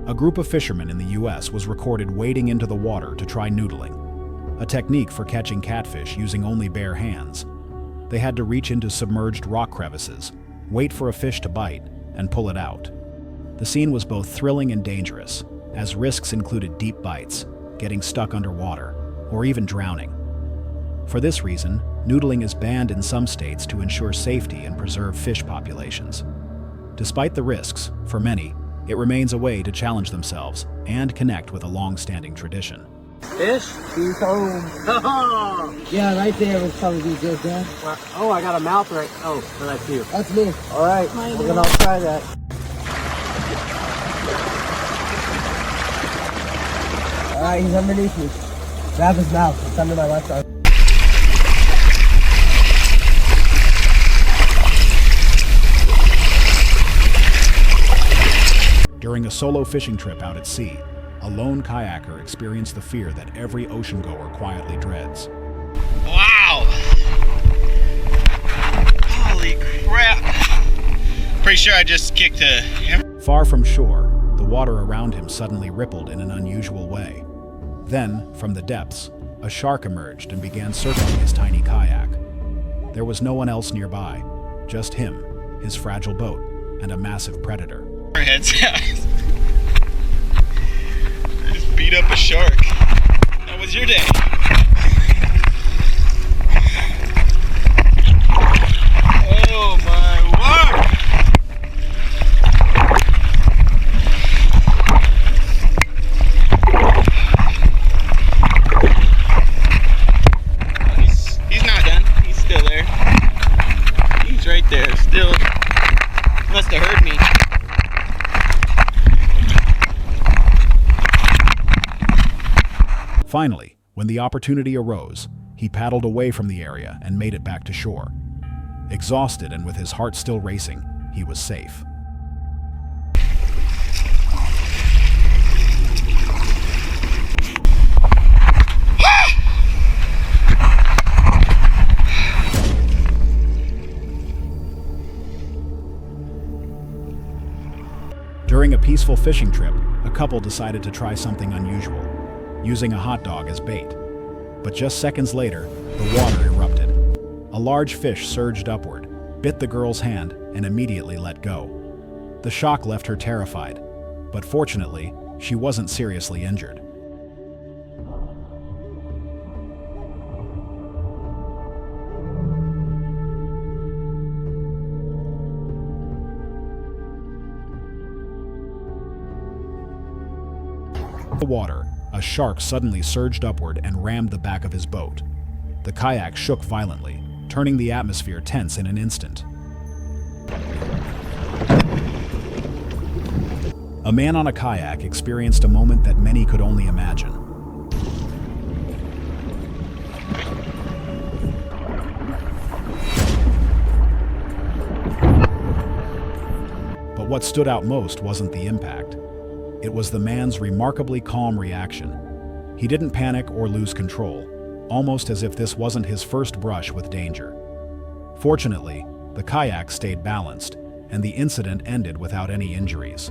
A group of fishermen in the US was recorded wading into the water to try noodling, a technique for catching catfish using only bare hands. They had to reach into submerged rock crevices, wait for a fish to bite, and pull it out. The scene was both thrilling and dangerous, as risks included deep bites, getting stuck underwater, or even drowning. For this reason, noodling is banned in some states to ensure safety and preserve fish populations. Despite the risks, for many, it remains a way to challenge themselves and connect with a long-standing tradition. Fish? He's home. Yeah, right there would probably be good, man. Oh, I got a mouth right. Oh, that's you. That's me. All right, we're gonna try that. All right, he's underneath me. Grab his mouth. It's under my left arm. During a solo fishing trip out at sea, a lone kayaker experienced the fear that every ocean-goer quietly dreads. Wow! Holy crap! Pretty sure I just kicked a... Far from shore, the water around him suddenly rippled in an unusual way. Then, from the depths, a shark emerged and began circling his tiny kayak. There was no one else nearby, just him, his fragile boat, and a massive predator. Head size. I just beat up a shark. How was your day? Oh my word! He's not done. He's still there. He's right there. Still must have heard me. Finally, when the opportunity arose, he paddled away from the area and made it back to shore. Exhausted and with his heart still racing, he was safe. During a peaceful fishing trip, a couple decided to try something unusual, using a hot dog as bait. But just seconds later, the water erupted. A large fish surged upward, bit the girl's hand, and immediately let go. The shock left her terrified, but fortunately, she wasn't seriously injured. The water, a shark suddenly surged upward and rammed the back of his boat. The kayak shook violently, turning the atmosphere tense in an instant. A man on a kayak experienced a moment that many could only imagine. But what stood out most wasn't the impact. It was the man's remarkably calm reaction. He didn't panic or lose control, almost as if this wasn't his first brush with danger. Fortunately, the kayak stayed balanced, and the incident ended without any injuries.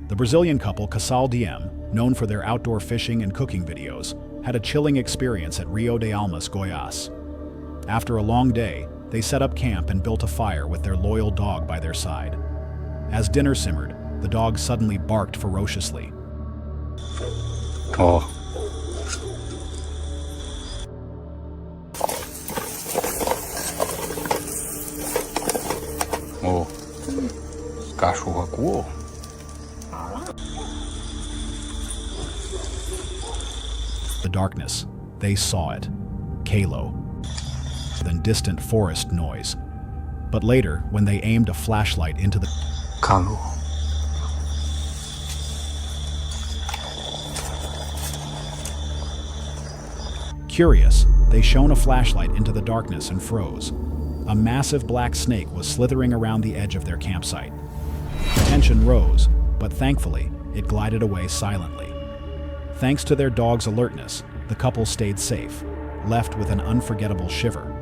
The Brazilian couple Casal Diem, known for their outdoor fishing and cooking videos, had a chilling experience at Rio de Almas, Goiás. After a long day, they set up camp and built a fire with their loyal dog by their side. As dinner simmered, the dog suddenly barked ferociously. Oh. Oh. Cachorro acuou. The darkness, they saw it. Kalo. Than distant forest noise. But later, when they aimed a flashlight into the Calo. Curious, they shone a flashlight into the darkness and froze. A massive black snake was slithering around the edge of their campsite. Tension rose, but thankfully, it glided away silently. Thanks to their dog's alertness, the couple stayed safe, left with an unforgettable shiver.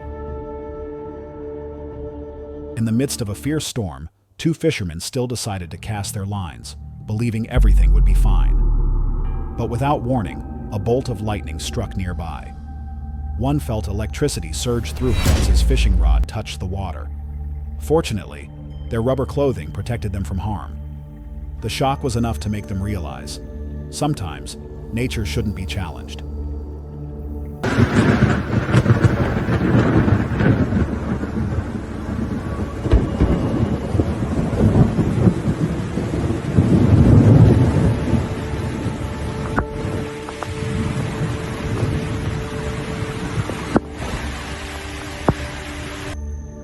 In the midst of a fierce storm, two fishermen still decided to cast their lines, believing everything would be fine. But without warning, a bolt of lightning struck nearby. One felt electricity surge through him as his fishing rod touched the water. Fortunately, their rubber clothing protected them from harm. The shock was enough to make them realize, sometimes, nature shouldn't be challenged.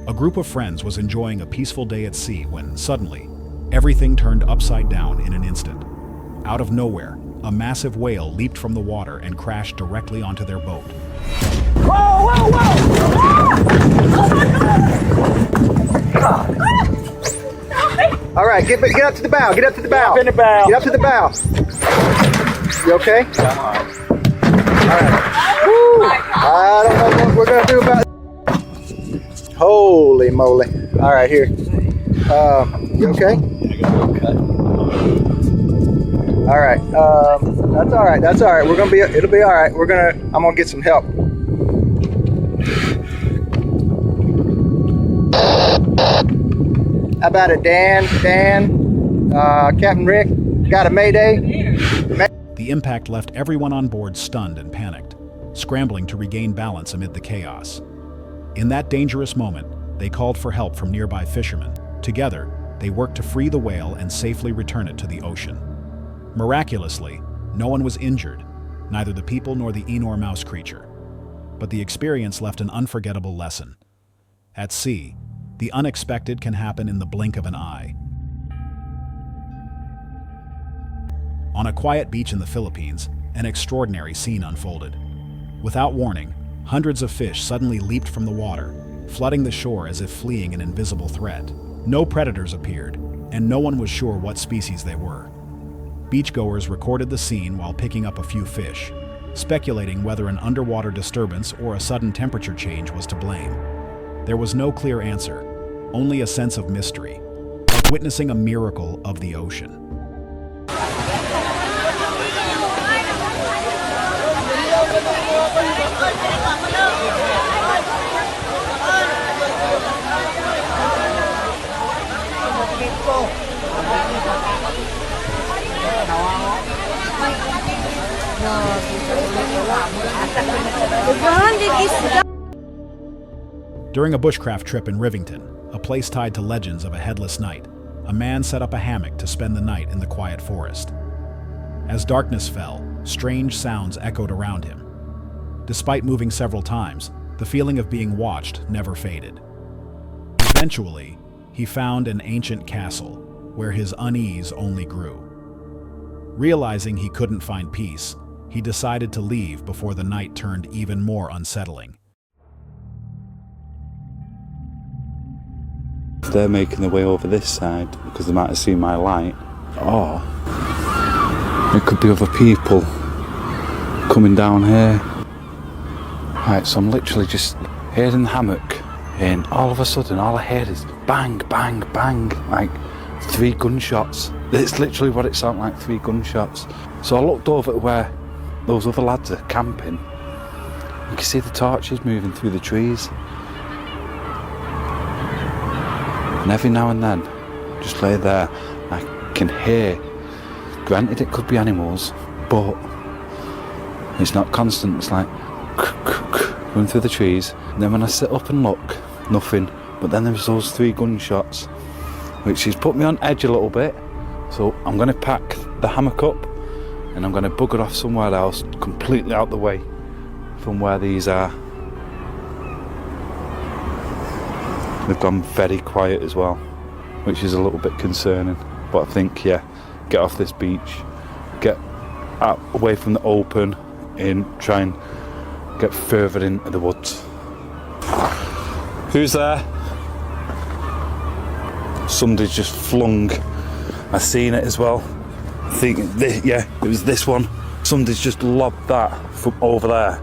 A group of friends was enjoying a peaceful day at sea when, suddenly, everything turned upside down in an instant. Out of nowhere, a massive whale leaped from the water and crashed directly onto their boat. Whoa, whoa, whoa! All right, get up to the bow. Get up to the bow. Get up in the bow. Get up to the bow. You okay? All right. Woo. I don't know what we're gonna do about it. Holy moly! All right, here. You okay? All right. That's all right. That's all right. We're gonna be. It'll be all right. I'm gonna get some help. How about it, Dan? Captain Rick, got a mayday? The impact left everyone on board stunned and panicked, scrambling to regain balance amid the chaos. In that dangerous moment, they called for help from nearby fishermen. Together, they worked to free the whale and safely return it to the ocean. Miraculously, no one was injured, neither the people nor the Enor mouse creature. But the experience left an unforgettable lesson. At sea, the unexpected can happen in the blink of an eye. On a quiet beach in the Philippines, an extraordinary scene unfolded. Without warning, hundreds of fish suddenly leaped from the water, flooding the shore as if fleeing an invisible threat. No predators appeared, and no one was sure what species they were. Beachgoers recorded the scene while picking up a few fish, speculating whether an underwater disturbance or a sudden temperature change was to blame. There was no clear answer, only a sense of mystery, like witnessing a miracle of the ocean. During a bushcraft trip in Rivington, a place tied to legends of a headless night, a man set up a hammock to spend the night in the quiet forest. As darkness fell, strange sounds echoed around him. Despite moving several times, the feeling of being watched never faded. Eventually, he found an ancient castle, where his unease only grew. Realizing he couldn't find peace, he decided to leave before the night turned even more unsettling. They're making their way over this side because they might have seen my light. Or it could be other people coming down here. Right, so I'm literally just here in the hammock, and all of a sudden all I hear is bang, bang, bang, like 3 gunshots. It's literally what it sounded like, 3 gunshots. So I looked over to where those other lads are camping. You can see the torches moving through the trees. And every now and then, just lay there, I can hear, granted it could be animals, but it's not constant, it's like going through the trees. And then when I sit up and look, nothing, but then there's those 3 gunshots, which has put me on edge a little bit. So I'm going to pack the hammock up and I'm going to bugger off somewhere else, completely out the way from where these are. They've gone very quiet as well, which is a little bit concerning. But I think, yeah, get off this beach, get out, away from the open, and try and get further into the woods. Who's there? Somebody's just flung. I seen it as well. I think, yeah, it was this one. Somebody's just lobbed that from over there.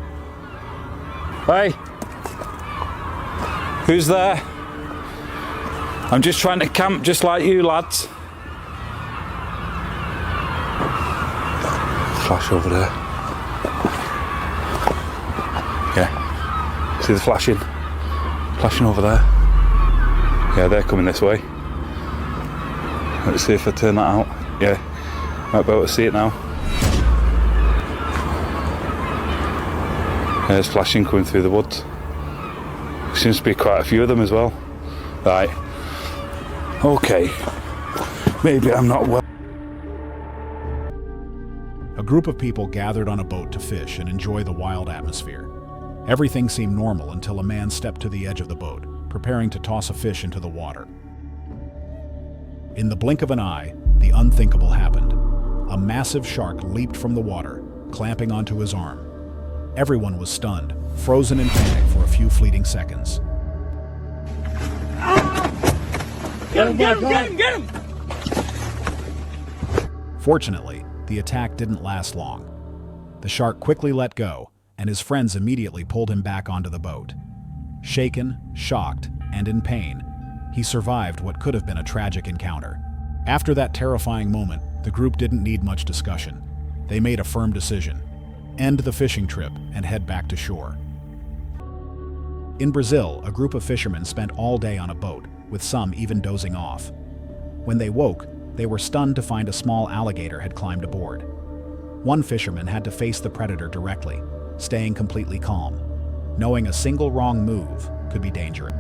Hey, who's there? I'm just trying to camp just like you lads. Flash over there. Yeah. See the flashing? Flashing over there. Yeah, they're coming this way. Let's see if I turn that out. Yeah. Might be able to see it now. There's flashing coming through the woods. Seems to be quite a few of them as well. Right. Okay. Maybe I'm not well. A group of people gathered on a boat to fish and enjoy the wild atmosphere. Everything seemed normal until a man stepped to the edge of the boat, preparing to toss a fish into the water. In the blink of an eye, the unthinkable happened. A massive shark leaped from the water, clamping onto his arm. Everyone was stunned, frozen in panic for a few fleeting seconds. Get him, get him, get him, get him! Fortunately, the attack didn't last long. The shark quickly let go, and his friends immediately pulled him back onto the boat. Shaken, shocked, and in pain, he survived what could have been a tragic encounter. After that terrifying moment, the group didn't need much discussion. They made a firm decision: end the fishing trip and head back to shore. In Brazil, a group of fishermen spent all day on a boat, with some even dozing off. When they woke, they were stunned to find a small alligator had climbed aboard. One fisherman had to face the predator directly, staying completely calm, knowing a single wrong move could be dangerous.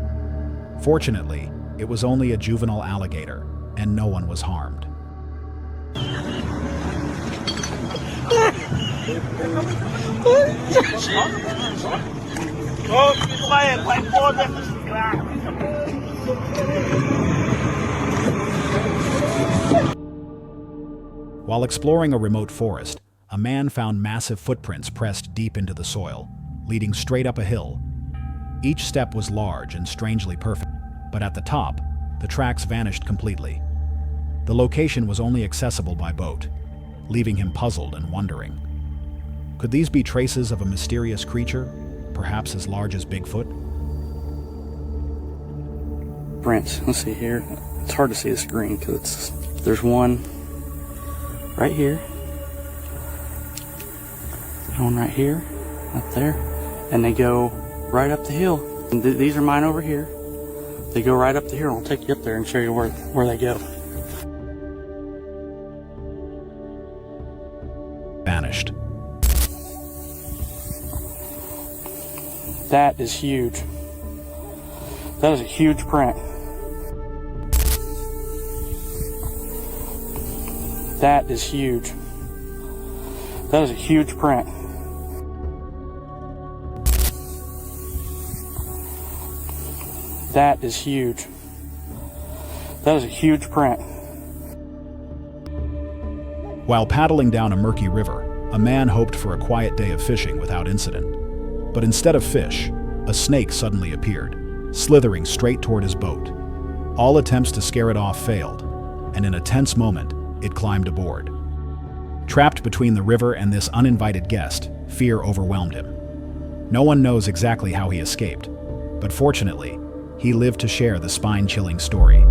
Fortunately, it was only a juvenile alligator, and no one was harmed. While exploring a remote forest, a man found massive footprints pressed deep into the soil, leading straight up a hill. Each step was large and strangely perfect, but at the top, the tracks vanished completely. The location was only accessible by boat, leaving him puzzled and wondering. Could these be traces of a mysterious creature, perhaps as large as Bigfoot? Prints. Let's see here. It's hard to see the screen because there's one right here, one right here, up there, and they go right up the hill. And these are mine over here. They go right up the hill. I'll take you up there and show you where they go. Vanished. That is huge. That is a huge print. That is huge. That is a huge print. That is huge. That is a huge print. While paddling down a murky river, a man hoped for a quiet day of fishing without incident. But instead of fish, a snake suddenly appeared, slithering straight toward his boat. All attempts to scare it off failed, and in a tense moment, it climbed aboard. Trapped between the river and this uninvited guest, fear overwhelmed him. No one knows exactly how he escaped, but fortunately, he lived to share the spine-chilling story.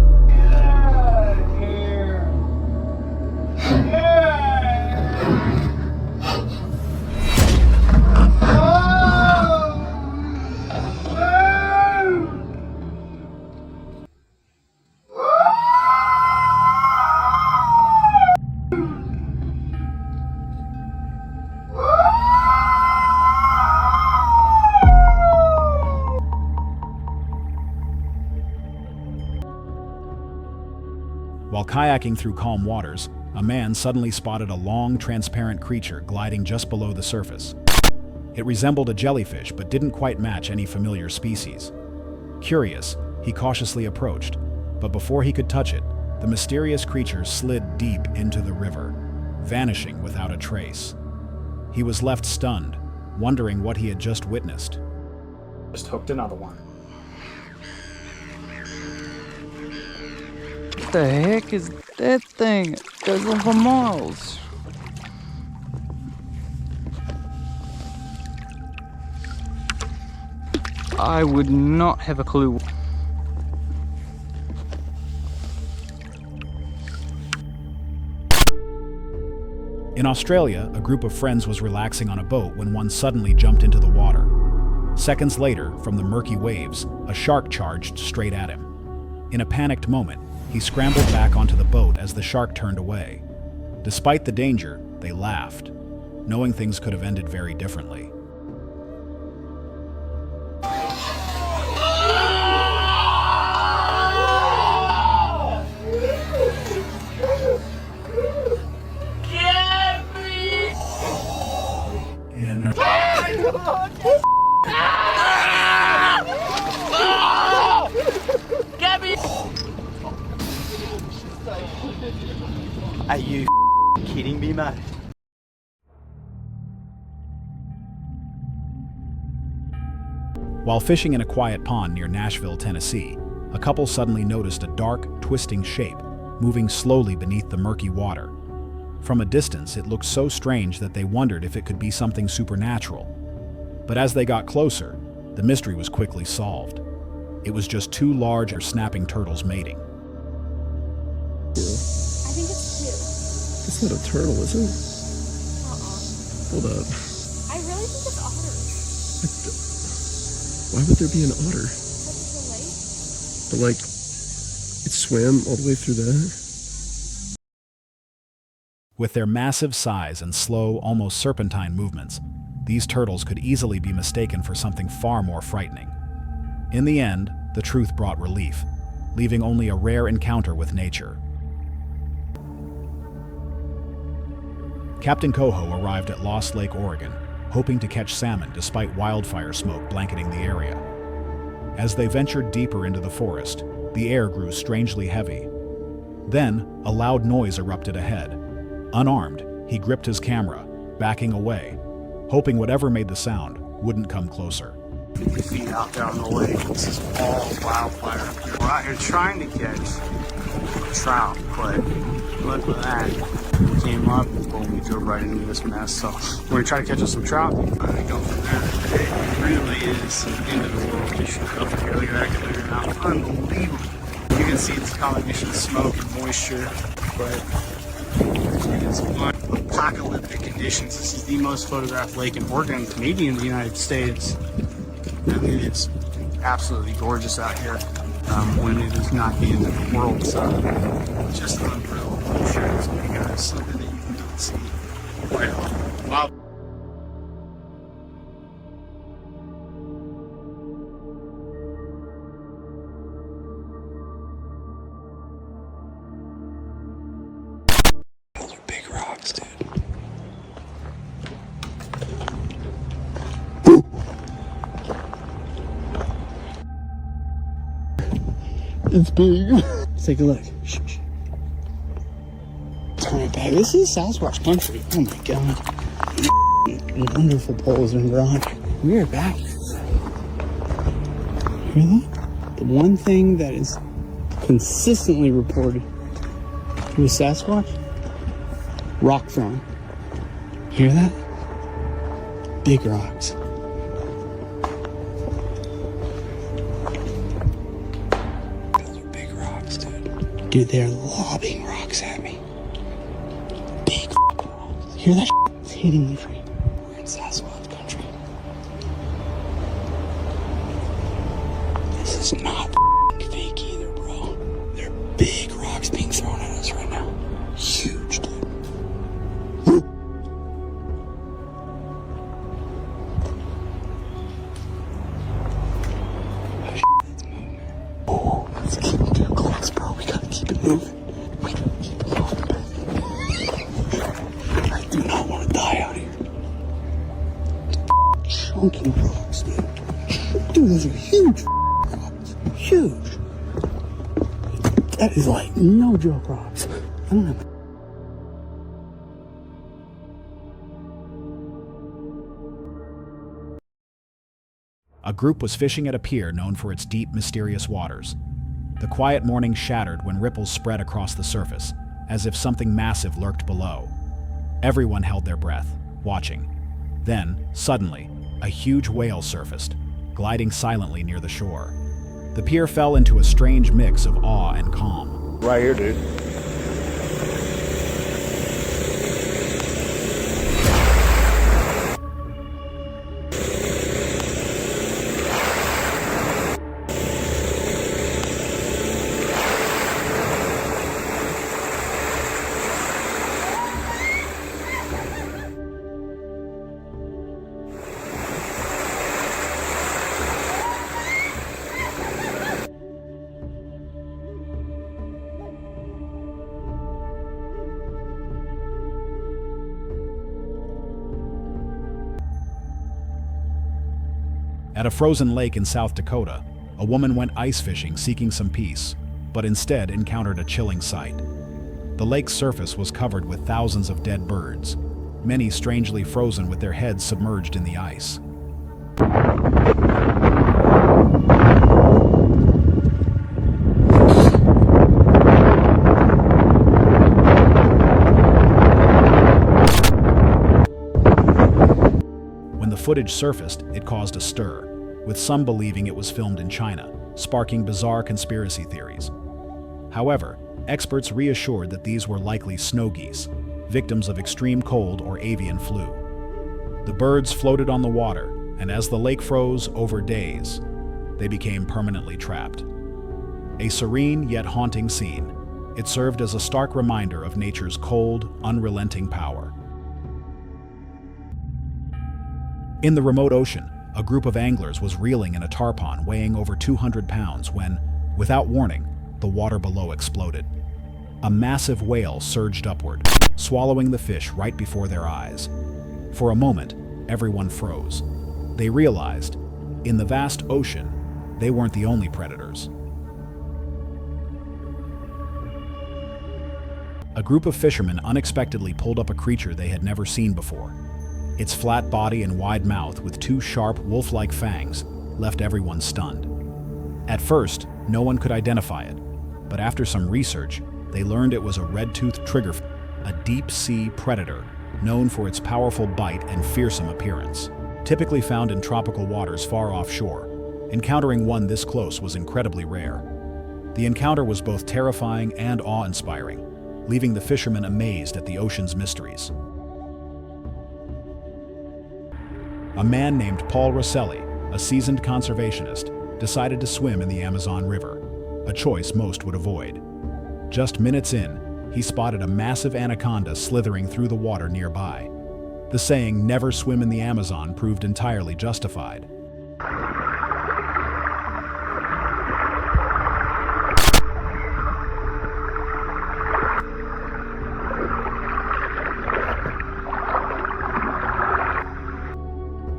While kayaking through calm waters, a man suddenly spotted a long, transparent creature gliding just below the surface. It resembled a jellyfish but didn't quite match any familiar species. Curious, he cautiously approached, but before he could touch it, the mysterious creature slid deep into the river, vanishing without a trace. He was left stunned, wondering what he had just witnessed. Just hooked another one. What the heck is that thing? It goes on for miles. I would not have a clue. In Australia, a group of friends was relaxing on a boat when one suddenly jumped into the water. Seconds later, from the murky waves, a shark charged straight at him. In a panicked moment, he scrambled back onto the boat as the shark turned away. Despite the danger, they laughed, knowing things could have ended very differently. Are you kidding me, mate? While fishing in a quiet pond near Nashville, Tennessee, a couple suddenly noticed a dark, twisting shape moving slowly beneath the murky water. From a distance, it looked so strange that they wondered if it could be something supernatural. But as they got closer, the mystery was quickly solved. It was just two large or snapping turtles mating. I think it's cute. It's not a turtle, is it? Hold up. I really think it's otters. Why would there be an otter? Because it's a lake. But like, it swam all the way through that? With their massive size and slow, almost serpentine movements, these turtles could easily be mistaken for something far more frightening. In the end, the truth brought relief, leaving only a rare encounter with nature. Captain Coho arrived at Lost Lake, Oregon, hoping to catch salmon despite wildfire smoke blanketing the area. As they ventured deeper into the forest, the air grew strangely heavy. Then, a loud noise erupted ahead. Unarmed, he gripped his camera, backing away, hoping whatever made the sound wouldn't come closer. 50 feet out there on the lake. This is all wildfire. We're out here trying to catch trout, but look at that. We came up, boom, we drove right into this mess. So we're gonna try to catch us some trout. Go from there. It really is end of the world fishing up here. Look at that clear now. Unbelievable. You can see it's a combination of smoke and moisture, but it's apocalyptic conditions. This is the most photographed lake in Oregon, maybe in the United States. I mean, it's absolutely gorgeous out here when it is not the end of the world. So just unreal. I'm sure it's going to be guys something that you can see quite often. Wow. Those are big rocks, dude. It's big. Let's take a look. Shh, shh. Turn it back. This is Sasquatch country. Oh my god. Wonderful poles and garage. We are back. Hear that? The one thing that is consistently reported to a Sasquatch? Rock throwing. Hear that? Big rocks. Dude, they're lobbing rocks at me. Big rocks. Hear that? It's hitting the tree. We're in Sasquatch country. This is not fake either, bro. They're big rocks being thrown at us right now. Huge, dude. Let's keep it too close, bro. We gotta keep it moving. We gotta keep it moving. I do not want to die out here. Chunky rocks, dude. Dude, those are huge rocks. Huge. That is like no joke rocks. I don't know. A group was fishing at a pier known for its deep, mysterious waters. The quiet morning shattered when ripples spread across the surface, as if something massive lurked below. Everyone held their breath, watching. Then, suddenly, a huge whale surfaced, gliding silently near the shore. The pier fell into a strange mix of awe and calm. Right here, dude. At a frozen lake in South Dakota, a woman went ice fishing seeking some peace, but instead encountered a chilling sight. The lake's surface was covered with thousands of dead birds, many strangely frozen with their heads submerged in the ice. When the footage surfaced, it caused a stir, with some believing it was filmed in China, sparking bizarre conspiracy theories. However, experts reassured that these were likely snow geese, victims of extreme cold or avian flu. The birds floated on the water, and as the lake froze over days, they became permanently trapped. A serene yet haunting scene, it served as a stark reminder of nature's cold, unrelenting power. In the remote ocean, a group of anglers was reeling in a tarpon weighing over 200 pounds when, without warning, the water below exploded. A massive whale surged upward, swallowing the fish right before their eyes. For a moment, everyone froze. They realized, in the vast ocean, they weren't the only predators. A group of fishermen unexpectedly pulled up a creature they had never seen before. Its flat body and wide mouth with two sharp, wolf-like fangs left everyone stunned. At first, no one could identify it, but after some research, they learned it was a red-toothed triggerfish, a deep-sea predator known for its powerful bite and fearsome appearance. Typically found in tropical waters far offshore, encountering one this close was incredibly rare. The encounter was both terrifying and awe-inspiring, leaving the fishermen amazed at the ocean's mysteries. A man named Paul Rosselli, a seasoned conservationist, decided to swim in the Amazon River, a choice most would avoid. Just minutes in, he spotted a massive anaconda slithering through the water nearby. The saying, "never swim in the Amazon," proved entirely justified.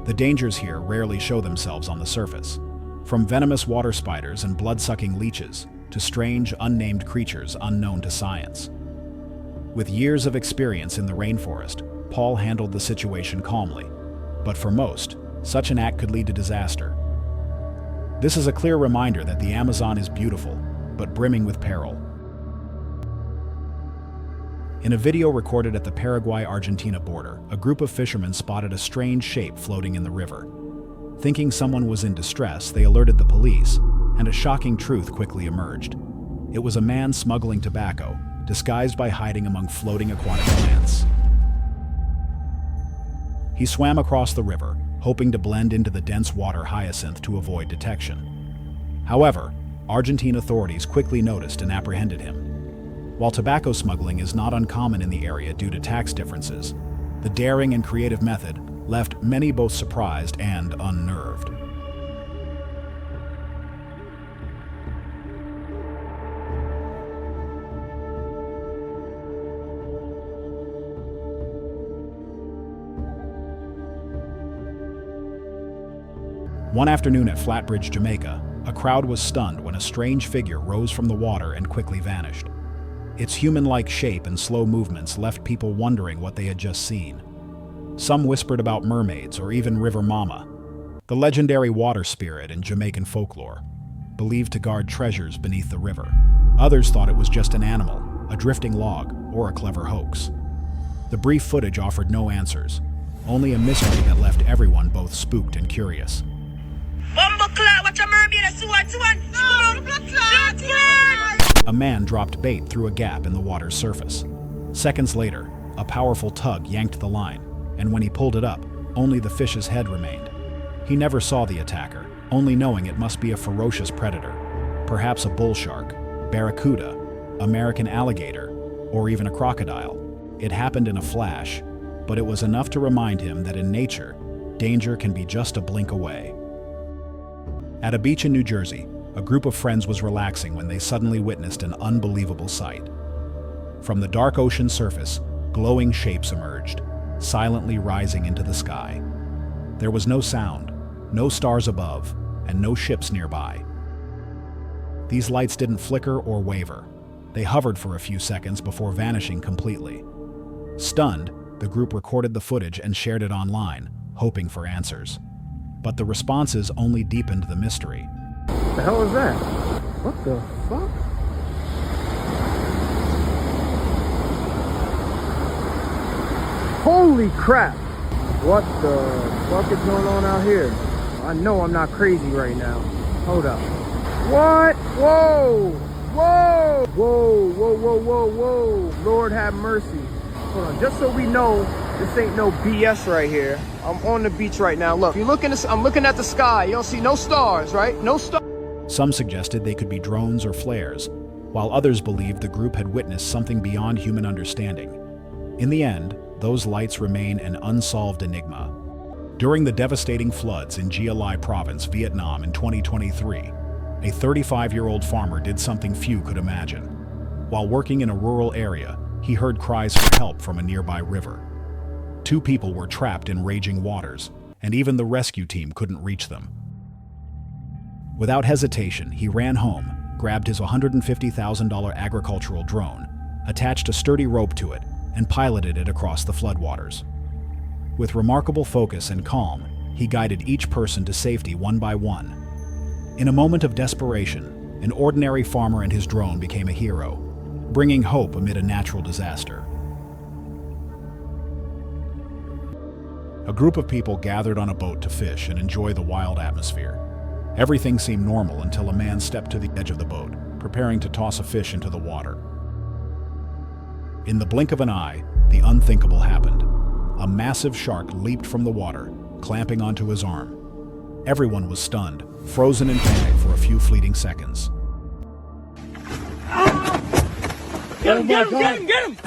The dangers here rarely show themselves on the surface. From venomous water spiders and blood-sucking leeches to strange, unnamed creatures unknown to science. With years of experience in the rainforest, Paul handled the situation calmly. But for most, such an act could lead to disaster. This is a clear reminder that the Amazon is beautiful, but brimming with peril. In a video recorded at the Paraguay-Argentina border, a group of fishermen spotted a strange shape floating in the river. Thinking someone was in distress, they alerted the police, and a shocking truth quickly emerged. It was a man smuggling tobacco, disguised by hiding among floating aquatic plants. He swam across the river, hoping to blend into the dense water hyacinth to avoid detection. However, Argentine authorities quickly noticed and apprehended him. While tobacco smuggling is not uncommon in the area due to tax differences, the daring and creative method left many both surprised and unnerved. One afternoon at Flatbridge, Jamaica, a crowd was stunned when a strange figure rose from the water and quickly vanished. Its human-like shape and slow movements left people wondering what they had just seen. Some whispered about mermaids or even River Mama, the legendary water spirit in Jamaican folklore, believed to guard treasures beneath the river. Others thought it was just an animal, a drifting log, or a clever hoax. The brief footage offered no answers, only a mystery that left everyone both spooked and curious. A man dropped bait through a gap in the water's surface. Seconds later, a powerful tug yanked the line, and when he pulled it up, only the fish's head remained. He never saw the attacker, only knowing it must be a ferocious predator, perhaps a bull shark, barracuda, American alligator, or even a crocodile. It happened in a flash, but it was enough to remind him that in nature, danger can be just a blink away. At a beach in New Jersey, a group of friends was relaxing when they suddenly witnessed an unbelievable sight. From the dark ocean surface, glowing shapes emerged, silently rising into the sky. There was no sound, no stars above, and no ships nearby. These lights didn't flicker or waver. They hovered for a few seconds before vanishing completely. Stunned, the group recorded the footage and shared it online, hoping for answers. But the responses only deepened the mystery. The hell is that? What the fuck? Holy crap! What the fuck is going on out here? I know I'm not crazy right now. Hold up. What? Whoa! Whoa! Whoa, whoa, whoa, whoa, whoa. Lord have mercy. Hold on, just so we know, this ain't no BS right here. I'm on the beach right now. Look, you looking at, I'm looking at the sky. You don't see no stars, right? No stars. Some suggested they could be drones or flares, while others believed the group had witnessed something beyond human understanding. In the end, those lights remain an unsolved enigma. During the devastating floods in Gia Lai Province, Vietnam in 2023, a 35-year-old farmer did something few could imagine. While working in a rural area, he heard cries for help from a nearby river. 2 people were trapped in raging waters, and even the rescue team couldn't reach them. Without hesitation, he ran home, grabbed his $150,000 agricultural drone, attached a sturdy rope to it, and piloted it across the floodwaters. With remarkable focus and calm, he guided each person to safety one by one. In a moment of desperation, an ordinary farmer and his drone became a hero, bringing hope amid a natural disaster. A group of people gathered on a boat to fish and enjoy the wild atmosphere. Everything seemed normal until a man stepped to the edge of the boat, preparing to toss a fish into the water. In the blink of an eye, the unthinkable happened. A massive shark leaped from the water, clamping onto his arm. Everyone was stunned, frozen in panic for a few fleeting seconds. Get him, get him, get him, get him!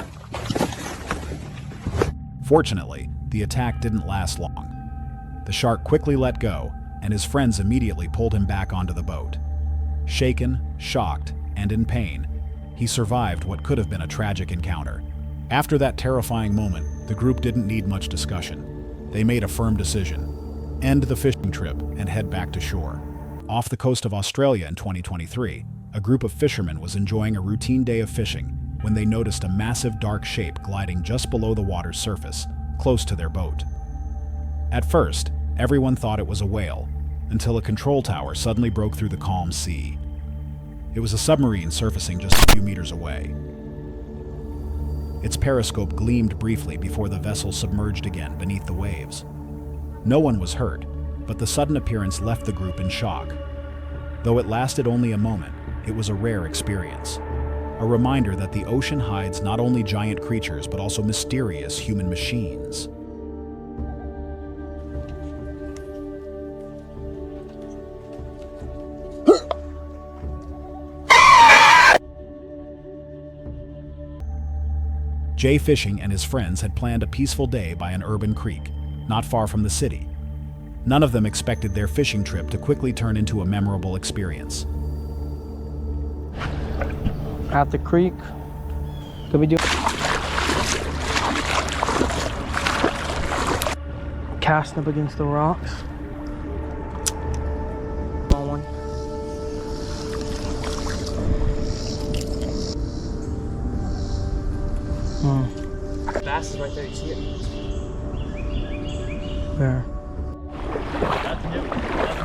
Fortunately, the attack didn't last long. The shark quickly let go, and his friends immediately pulled him back onto the boat. Shaken, shocked, and in pain, he survived what could have been a tragic encounter. After that terrifying moment, the group didn't need much discussion. They made a firm decision: end the fishing trip and head back to shore. Off the coast of Australia in 2023, a group of fishermen was enjoying a routine day of fishing when they noticed a massive dark shape gliding just below the water's surface, close to their boat. At first, everyone thought it was a whale, until a control tower suddenly broke through the calm sea. It was a submarine surfacing just a few meters away. Its periscope gleamed briefly before the vessel submerged again beneath the waves. No one was hurt, but the sudden appearance left the group in shock. Though it lasted only a moment, it was a rare experience. A reminder that the ocean hides not only giant creatures but also mysterious human machines. Jay Fishing and his friends had planned a peaceful day by an urban creek, not far from the city. None of them expected their fishing trip to quickly turn into a memorable experience. At the creek, could we do casting up against the rocks? Going. Bass is right there, you see it? Where? That's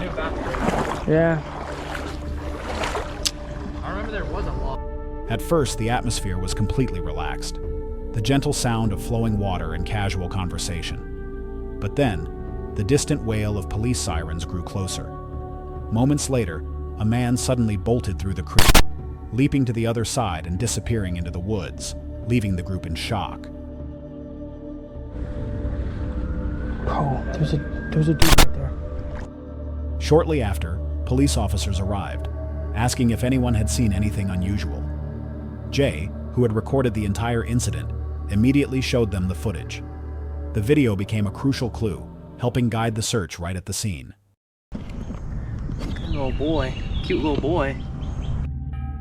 new bass. Yeah. I remember there was a lot. At first, the atmosphere was completely relaxed, the gentle sound of flowing water and casual conversation. But then, the distant wail of police sirens grew closer. Moments later, a man suddenly bolted through the creek, leaping to the other side and disappearing into the woods, leaving the group in shock. Oh, there's a dude right there. Shortly after, police officers arrived, asking if anyone had seen anything unusual. Jay, who had recorded the entire incident, immediately showed them the footage. The video became a crucial clue, helping guide the search right at the scene. Little boy, cute little boy.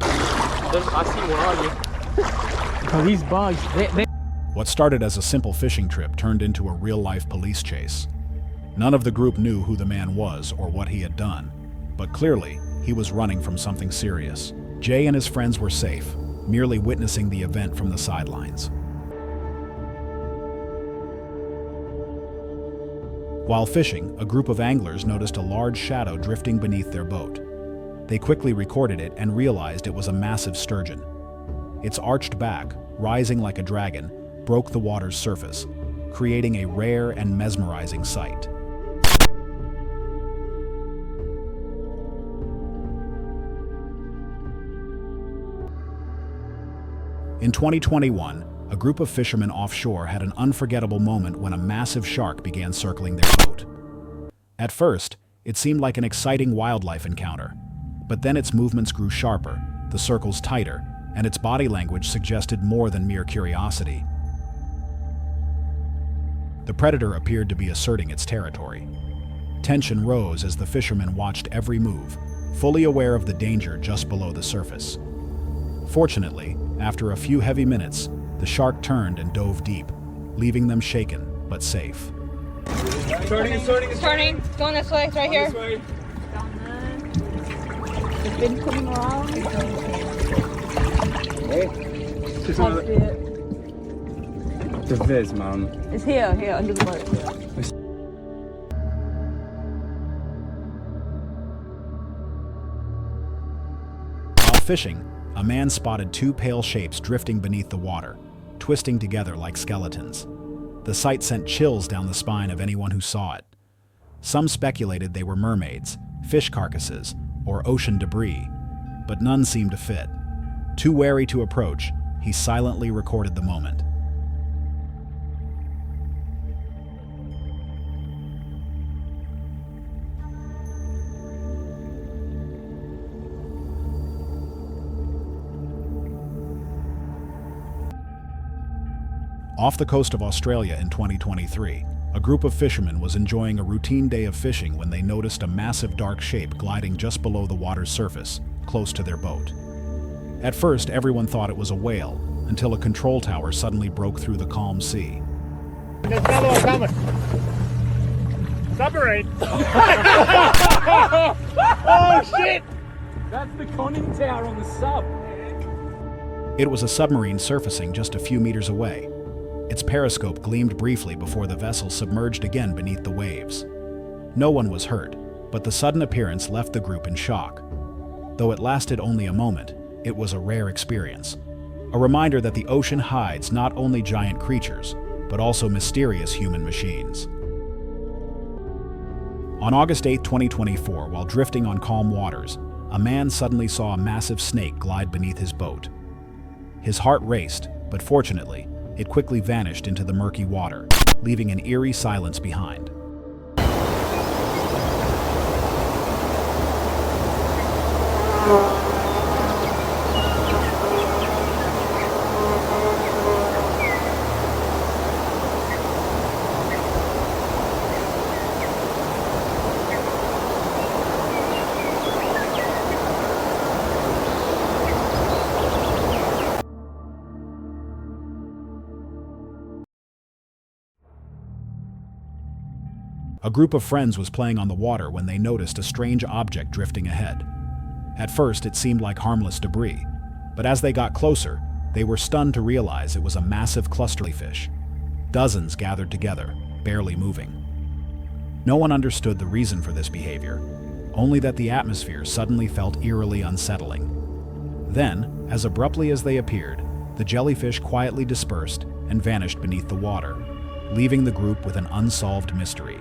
I see one on you. Oh, these bugs, they... What started as a simple fishing trip turned into a real-life police chase. None of the group knew who the man was or what he had done, but clearly he was running from something serious. Jay and his friends were safe, merely witnessing the event from the sidelines. While fishing, a group of anglers noticed a large shadow drifting beneath their boat. They quickly recorded it and realized it was a massive sturgeon. Its arched back, rising like a dragon, broke the water's surface, creating a rare and mesmerizing sight. In 2021, a group of fishermen offshore had an unforgettable moment when a massive shark began circling their boat. At first, it seemed like an exciting wildlife encounter, but then its movements grew sharper, the circles tighter, and its body language suggested more than mere curiosity. The predator appeared to be asserting its territory. Tension rose as the fishermen watched every move, fully aware of the danger just below the surface. Fortunately, after a few heavy minutes, the shark turned and dove deep, leaving them shaken but safe. Turning. It's going this way. It's right here. It's been coming around. The viz, man. It's here, under the boat. While fishing, a man spotted two pale shapes drifting beneath the water, twisting together like skeletons. The sight sent chills down the spine of anyone who saw it. Some speculated they were mermaids, fish carcasses, or ocean debris, but none seemed to fit. Too wary to approach, he silently recorded the moment. Off the coast of Australia in 2023, a group of fishermen was enjoying a routine day of fishing when they noticed a massive dark shape gliding just below the water's surface, close to their boat. At first, everyone thought it was a whale, until a control tower suddenly broke through the calm sea. There's another one coming. Submarine. Oh shit! That's the conning tower on the sub. It was a submarine surfacing just a few meters away. Its periscope gleamed briefly before the vessel submerged again beneath the waves. No one was hurt, but the sudden appearance left the group in shock. Though it lasted only a moment, it was a rare experience. A reminder that the ocean hides not only giant creatures, but also mysterious human machines. On August 8, 2024, while drifting on calm waters, a man suddenly saw a massive snake glide beneath his boat. His heart raced, but fortunately, it quickly vanished into the murky water, leaving an eerie silence behind. A group of friends was playing on the water when they noticed a strange object drifting ahead. At first, it seemed like harmless debris, but as they got closer, they were stunned to realize it was a massive clusterfish. Dozens gathered together, barely moving. No one understood the reason for this behavior, only that the atmosphere suddenly felt eerily unsettling. Then, as abruptly as they appeared, the jellyfish quietly dispersed and vanished beneath the water, leaving the group with an unsolved mystery.